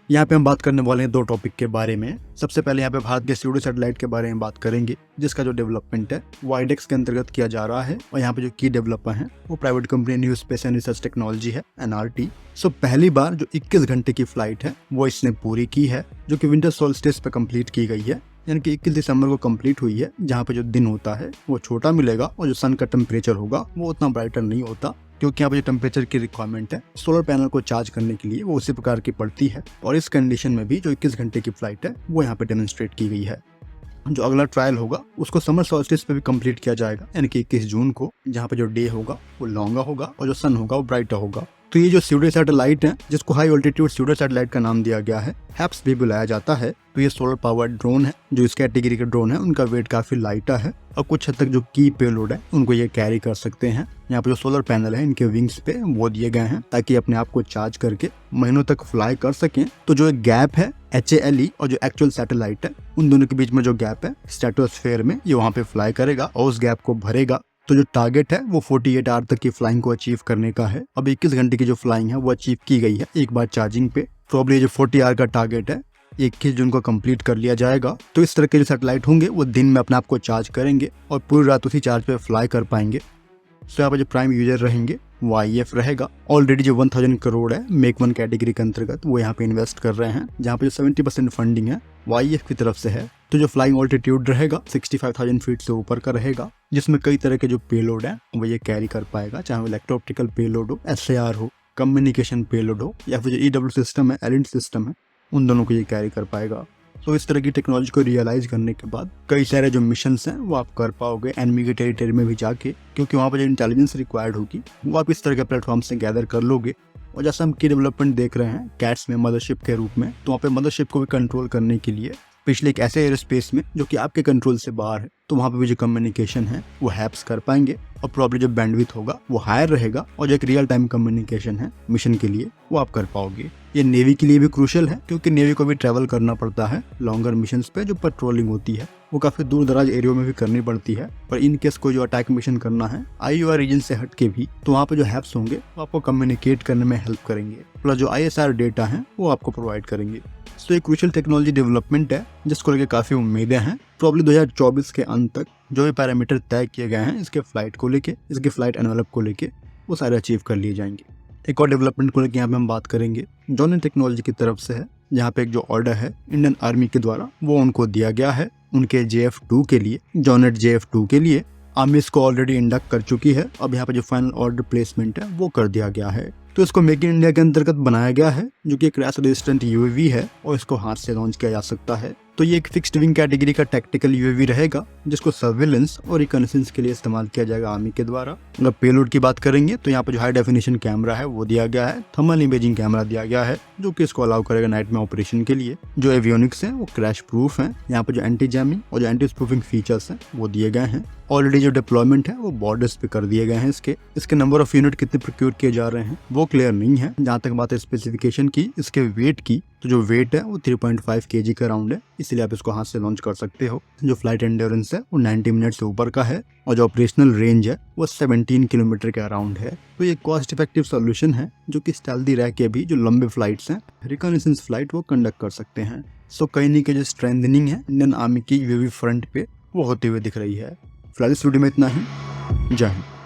यहाँ पे हम बात करने वाले हैं दो टॉपिक के बारे में। सबसे पहले यहाँ पे भारत के स्यूडो सैटेलाइट के बारे में बात करेंगे, जिसका जो डेवलपमेंट है वो आईडेक्स के अंतर्गत किया जा रहा है और यहाँ पे जो की डेवलपर हैं वो private company new space and research technology है, NRT। सो पहली बार जो 21 घंटे की फ्लाइट है वो इसने पूरी की है, जो कि विंटर सोल्स्टिस पे कंप्लीट की गई है, यानी कि 21 दिसंबर को कंप्लीट हुई है। जहाँ पे जो दिन होता है वो छोटा मिलेगा और जो सन का टेम्परेचर होगा वो उतना ब्राइटर नहीं होता, क्योंकि यहाँ पे जो टेम्परेचर की रिक्वायरमेंट है सोलर पैनल को चार्ज करने के लिए वो उसी प्रकार की पड़ती है। और इस कंडीशन में भी जो 21 घंटे की फ्लाइट है वो यहाँ पे डेमोन्स्ट्रेट की गई है। जो अगला ट्रायल होगा उसको समर सॉल्स्टिस पे भी कंप्लीट किया जाएगा, यानी कि 21 जून को, जहाँ पे जो डे होगा वो लॉन्गा होगा और जो सन होगा वो ब्राइटर होगा। तो ये जो स्यूडो सैटेलाइट है, जिसको हाई ऑल्टीट्यूड स्यूडो सैटेलाइट का नाम दिया गया है, हैप्स भी बुलाया जाता है, तो ये सोलर पावर्ड ड्रोन है। जो इस कैटेगरी के ड्रोन है उनका वेट काफी लाइट है और कुछ हद तक जो की पेलोड है उनको ये कैरी कर सकते हैं। यहाँ पे जो सोलर पैनल है इनके विंग्स पे वो दिए गए हैं ताकि अपने आप को चार्ज करके महीनों तक फ्लाई कर सकें। तो जो एक गैप है HALE और जो एक्चुअल सैटेलाइट है उन दोनों के बीच में जो गैप है स्ट्रेटोस्फेयर में, ये वहाँ पे फ्लाई करेगा और उस गैप को भरेगा। तो जो टारगेट है वो 48 आवर तक की फ्लाइंग को अचीव करने का है। अब 21 घंटे की जो फ्लाइंग है वो अचीव की गई है एक बार चार्जिंग पे। प्रॉब्ली जो 40 आवर का टारगेट है 21 जून को कंप्लीट कर लिया जाएगा। तो इस तरह के जो सैटेलाइट होंगे वो दिन में अपने आप को चार्ज करेंगे और पूरी रात उसी चार्ज पे फ्लाई कर पाएंगे। तो यहाँ पर जो प्राइम यूजर रहेंगे वो IF रहेगा। ऑलरेडी जो 1000 करोड़ है मेक वन कैटेगरी के अंतर्गत वो यहाँ पे इन्वेस्ट कर रहे हैं, जहाँ पे जो 70% फंडिंग है वो IF की तरफ से है। तो जो फ्लाइंग ऑल्टीट्यूड रहेगा 65,000 फीट से ऊपर का रहेगा, जिसमें कई तरह के जो पेलोड है वो ये कैरी कर पाएगा, चाहे वो इलेक्ट्रो ऑप्टिकल पेलोड हो, SAR हो, कम्युनिकेशन पेलोड हो, या फिर जो EW सिस्टम है, एलिंट सिस्टम है, उन दोनों को ये कैरी कर पाएगा। तो इस तरह की टेक्नोलॉजी को रियलाइज करने के बाद कई सारे जो मिशंस हैं वो आप कर पाओगे एनिमी के टेरिटरी में भी जाके, क्योंकि वहाँ पर जो इंटेलिजेंस रिक्वायर्ड होगी वो आप इस तरह के प्लेटफॉर्म से गैदर कर लोगे। और जैसे हम की डेवलपमेंट देख रहे हैं कैट्स में मदरशिप के रूप में, तो वहाँ पे मदरशिप को भी कंट्रोल करने के लिए पिछले एक ऐसे एयर स्पेस में जो कि आपके कंट्रोल से बाहर है, तो वहाँ पे भी जो कम्युनिकेशन है वो हैप्स कर पाएंगे और प्रॉब्लम जो बैंडविड्थ होगा वो हायर रहेगा और जो एक रियल टाइम कम्युनिकेशन है मिशन के लिए वो आप कर पाओगे। ये नेवी के लिए भी क्रूशियल है, क्योंकि नेवी को भी ट्रैवल करना पड़ता है लॉन्गर मिशंस पे। जो पेट्रोलिंग होती है वो काफी दूर दराज एरिया में भी करनी पड़ती है, पर इन केस कोई जो अटैक मिशन करना है IUR रीजन से हट के भी, तो वहाँ पे जो हैप्स होंगे वो आपको कम्युनिकेट करने में हेल्प करेंगे, प्लस जो ISR डेटा है वो आपको प्रोवाइड करेंगे। तो एक क्रूशियल टेक्नोलॉजी डेवलपमेंट है जिसको लेकर काफी उम्मीदें हैं। प्रॉब्ली 2024 के अंत तक जो भी पैरामीटर तय किए गए हैं इसके फ्लाइट को लेके, इसके फ्लाइट एनवेलप को लेके, वो सारे अचीव कर लिए जाएंगे। एक और डेवलपमेंट को लेकर यहाँ पे हम बात करेंगे, जॉनर टेक्नोलॉजी की तरफ से है, जहाँ पे एक जो ऑर्डर है इंडियन आर्मी के द्वारा वो उनको दिया गया है उनके JF2 के लिए, जॉनेट JF2 के लिए। आर्मी इसको ऑलरेडी इंडक्ट कर चुकी है। अब यहाँ पे जो फाइनल ऑर्डर प्लेसमेंट है वो कर दिया गया है। तो इसको मेक इन इंडिया के अंतर्गत बनाया गया है, जो कि एक क्रैश रेजिस्टेंट UAV है और इसको हाथ से लॉन्च किया जा सकता है। तो ये एक फिक्स्ड विंग कैटेगरी का टैक्टिकल UAV रहेगा, जिसको सर्विलेंस और रिकॉनेसेंस के लिए इस्तेमाल किया जाएगा आर्मी के द्वारा। अगर पेलोड की बात करेंगे तो यहाँ पे जो हाई डेफिनेशन कैमरा है वो दिया गया है, थर्मल इमेजिंग कैमरा दिया गया है, जो कि इसको अलाउ करेगा नाइट में ऑपरेशन के लिए। जो एवियोनिक्स है वो क्रैश प्रूफ है। यहाँ पे जो एंटी जैमिंग और जो एंटी स्पूफिंग फीचर्स हैं वो दिए गए हैं। ऑलरेडी जो डिप्लॉयमेंट है वो बॉर्डर्स पे कर दिए गए हैं। इसके नंबर ऑफ यूनिट कितने प्रोक्योर किए जा रहे हैं वो क्लियर नहीं है। जहाँ तक बात है स्पेसिफिकेशन की, इसके वेट की, तो जो वेट है वो 3.5 kg का राउंड है, इसलिए आप इसको हाथ से लॉन्च कर सकते हो। जो फ्लाइट एंड्योरेंस है वो 90 मिनट से ऊपर का है और जो ऑपरेशनल रेंज है वो 17 किलोमीटर के अराउंड है। तो ये कॉस्ट इफेक्टिव सोल्यूशन है जो कि स्टेल्दी रह के भी जो लंबे फ्लाइट्स हैं, रिकॉनेसेंस फ्लाइट, वो कंडक्ट कर सकते हैं। सो कहीं नहीं, के जो स्ट्रेंथनिंग है इंडियन आर्मी की UAV फ्रंट पे वो होते हुए दिख रही है। फिलहाल इस वीडियो में इतना ही। जय हिंद।